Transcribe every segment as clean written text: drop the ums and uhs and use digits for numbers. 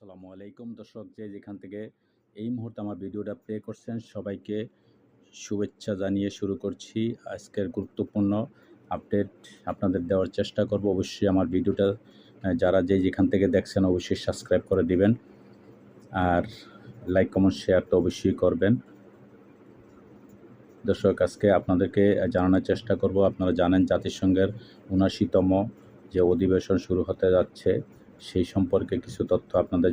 আসসালামু আলাইকুম দর্শক, যে যেখান থেকে এই মুহূর্তে আমার ভিডিওটা প্লে করছেন সবাইকে শুভেচ্ছা জানিয়ে শুরু করছি। আজকের গুরুত্বপূর্ণ আপডেট আপনাদের দেওয়ার চেষ্টা করব। অবশ্যই আমার ভিডিওটা যারা যে যেখান থেকে দেখছেন অবশ্যই সাবস্ক্রাইব করে দিবেন, আর লাইক কমেন্ট শেয়ার তো অবশ্যই করবেন। দর্শক, আজকে আপনাদেরকে জানানোর চেষ্টা করব, আপনারা জানেন জাতিসংঘের ৭৯তম যে অধিবেশন শুরু হতে যাচ্ছে সেই সম্পর্কে কিছু তথ্য আপনাদের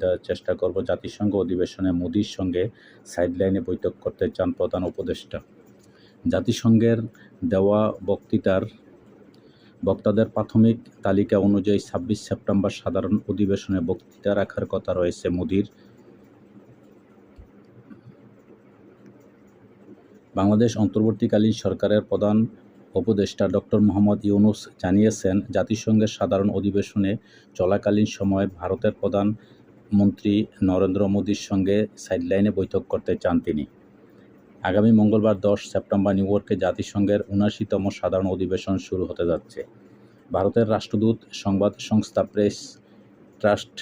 দেওয়ার চেষ্টা করব। জাতিসংঘ অধিবেশনে মোদির সঙ্গে সাইডলাইনে বৈঠক করতে চান প্রধান উপদেষ্টা। জাতিসংঘের দেওয়া বক্তাদের প্রাথমিক তালিকা অনুযায়ী ২৬ সেপ্টেম্বর সাধারণ অধিবেশনে বক্তৃতা রাখার কথা রয়েছে মোদির। বাংলাদেশ অন্তর্বর্তীকালীন সরকারের প্রধান উপদেষ্টা ডক্টর মোহাম্মদ ইউনূস জানিয়েছেন, জাতিসংঘের সাধারণ অধিবেশনে চলাকালীন সময়ে ভারতের প্রধানমন্ত্রী নরেন্দ্র মোদির সঙ্গে সাইডলাইনে বৈঠক করতে চান তিনি। আগামী মঙ্গলবার ১০ সেপ্টেম্বর নিউ ইয়র্কে জাতিসংঘের ৭৯তম সাধারণ অধিবেশন শুরু হতে যাচ্ছে। ভারতের রাষ্ট্রদূত সংবাদ সংস্থা প্রেস ট্রাস্ট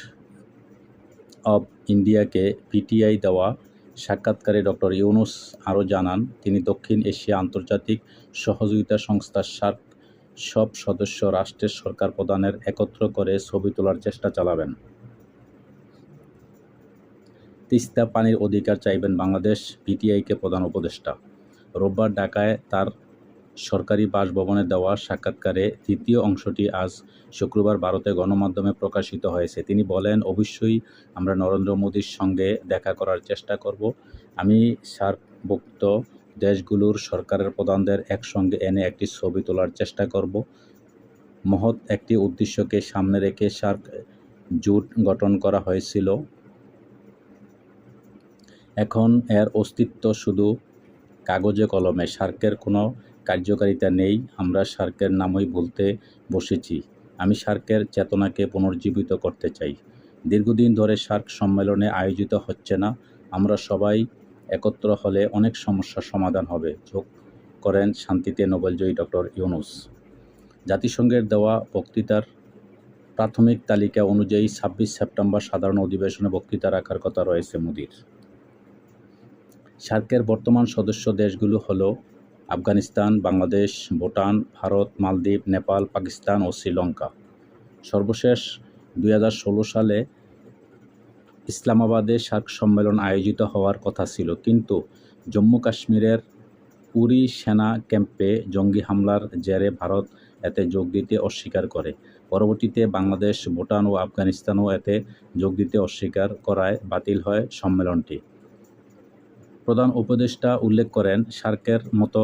অব ইন্ডিয়াকে পিটিআই দেওয়া সাক্ষাৎকারে ডক্টর ইউনূস আরও জানান, তিনি দক্ষিণ এশিয়া আন্তর্জাতিক সহযোগিতা সংস্থার সার্ক সব সদস্য রাষ্ট্রের সরকার প্রধানের একত্র করে ছবি তোলার চেষ্টা চালাবেন। তিস্তা পানির অধিকার চাইবেন বাংলাদেশ, পিটিআইকে প্রধান উপদেষ্টা। রোববার ঢাকায় তার সরকারি বাসভবনে দেওয়া সাক্ষাৎকারে তৃতীয় অংশটি আজ শুক্রবার ভারতে গণমাধ্যমে প্রকাশিত হয়েছে। তিনি বলেন, অবশ্যই আমরা নরেন্দ্র মোদির সঙ্গে দেখা করার চেষ্টা করব। আমি সার্কভুক্ত দেশগুলোর সরকারের প্রধানদের একসঙ্গে এনে একটি ছবি তোলার চেষ্টা করব। মহৎ একটি উদ্দেশ্যকে সামনে রেখে সার্ক জোট গঠন করা হয়েছিল। এখন এর অস্তিত্ব শুধু কাগজে কলমে, সার্কের কোনো কার্যকারিতা নেই। আমরা সার্কের নামই ভুলতে বসেছি। আমি সার্কের চেতনাকে পুনর্জীবিত করতে চাই। দীর্ঘদিন ধরে সার্ক সম্মেলনে আয়োজিত হচ্ছে না। আমরা সবাই একত্র হলে অনেক সমস্যার সমাধান হবে, যোগ করেন শান্তিতে নোবেলজয়ী ডক্টর ইউনূস। জাতিসংঘের দেওয়া বক্তৃতার প্রাথমিক তালিকা অনুযায়ী ২৬ সেপ্টেম্বর সাধারণ অধিবেশনে বক্তৃতা রাখার কথা রয়েছে মোদির। সার্কের বর্তমান সদস্য দেশগুলো হলো আফগানিস্তান, বাংলাদেশ, ভুটান, ভারত, মালদ্বীপ, নেপাল, পাকিস্তান ও শ্রীলঙ্কা। সর্বশেষ ২০১৬ সালে ইসলামাবাদে সার্ক সম্মেলন আয়োজিত হওয়ার কথা ছিল, কিন্তু জম্মু কাশ্মীরের উরি সেনা ক্যাম্পে জঙ্গি হামলার জেরে ভারত এতে যোগ দিতে অস্বীকার করে। পরবর্তীতে বাংলাদেশ, ভুটান ও আফগানিস্তানও এতে যোগ দিতে অস্বীকার করায় বাতিল হয় সম্মেলনটি। প্রধান উপদেষ্টা উল্লেখ করেন, সার্কের মতো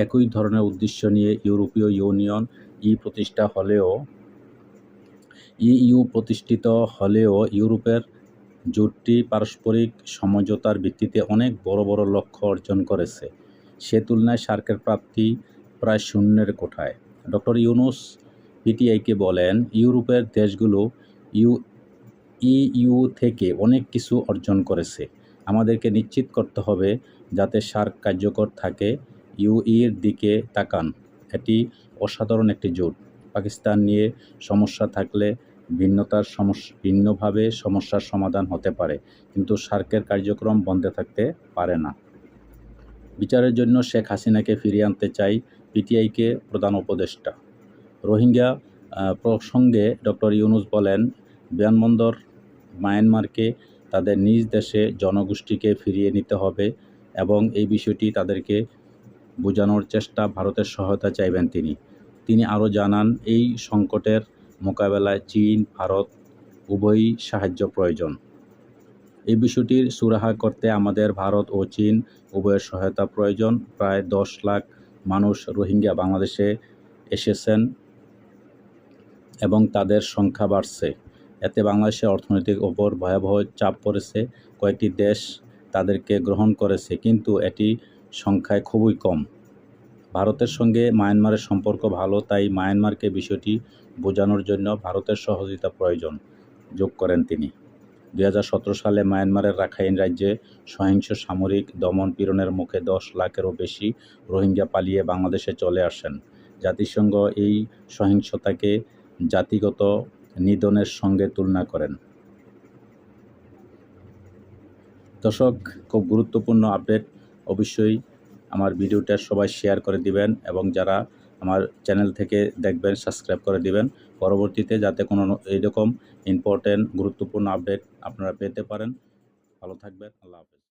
একই ধরনের উদ্দেশ্য নিয়ে ইউরোপীয় ইউনিয়ন ইইউ প্রতিষ্ঠিত হলেও ইউরোপের জোটটি পারস্পরিক সমঝোতার ভিত্তিতে অনেক বড় বড় লক্ষ্য অর্জন করেছে। সে তুলনায় সার্কের প্রাপ্তি প্রায় শূন্যের কোঠায়। ডক্টর ইউনূস পিটিআইকে বলেন, ইউরোপের দেশগুলো ইইউ থেকে অনেক কিছু অর্জন করেছে। আমাদেরকে নিশ্চিত করতে হবে যাতে সার্ক কার্যকর থাকে। ইউইর দিকে তাকান, এটি অসাধারণ একটি জোট। পাকিস্তান নিয়ে সমস্যা থাকলে ভিন্নভাবে সমস্যার সমাধান হতে পারে, কিন্তু সার্কের কার্যক্রম বন্ধে থাকতে পারে না। বিচারের জন্য শেখ হাসিনাকে ফিরিয়ে আনতে চাই পিটিআইকে প্রধান উপদেষ্টা। রোহিঙ্গা প্রসঙ্গে ডক্টর ইউনূস বলেন, বিমানবন্দর মায়ানমারকে তাদের নিজ দেশে জনগোষ্ঠীকে ফিরিয়ে নিতে হবে এবং এই বিষয়টি তাদেরকে বোঝানোর চেষ্টা, ভারতের সহায়তা চাইবেন তিনি। তিনি আরও জানান, এই সংকটের মোকাবেলায় চীন, ভারত উভয়ই সাহায্য প্রয়োজন। এই বিষয়টির সুরাহা করতে আমাদের ভারত ও চীন উভয়ের সহায়তা প্রয়োজন। প্রায় ১০ লাখ মানুষ রোহিঙ্গা বাংলাদেশে এসেছেন এবং তাদের সংখ্যা বাড়ছে। এতে বাংলাদেশের অর্থনৈতিক ওপর ভয়াবহ চাপ পড়েছে। কয়েকটি দেশ তাদেরকে গ্রহণ করেছে, কিন্তু এটি সংখ্যায় খুবই কম। ভারতের সঙ্গে মায়ানমারের সম্পর্ক ভালো, তাই মায়ানমারকে বিষয়টি বোঝানোর জন্য ভারতের সহযোগিতা প্রয়োজন, যোগ করেন তিনি। ২০১৭ সালে মায়ানমারের রাখাইন রাজ্যে সহিংস সামরিক দমন পীড়নের মুখে ১০ লাখেরও বেশি রোহিঙ্গা পালিয়ে বাংলাদেশে চলে আসেন। জাতিসংঘ এই সহিংসতাকে জাতিগত নিধনের সঙ্গে তুলনা করেন। দর্শক, খুব গুরুত্বপূর্ণ আপডেট। অবশ্যই আমার ভিডিওটা সবাই শেয়ার করে দিবেন এবং যারা আমার চ্যানেল থেকে দেখবেন সাবস্ক্রাইব করে দিবেন, পরবর্তীতে যাতে কোনো এইরকম ইম্পর্টেন্ট গুরুত্বপূর্ণ আপডেট আপনারা পেতে পারেন। ভালো থাকবেন। আল্লাহ হাফেজ।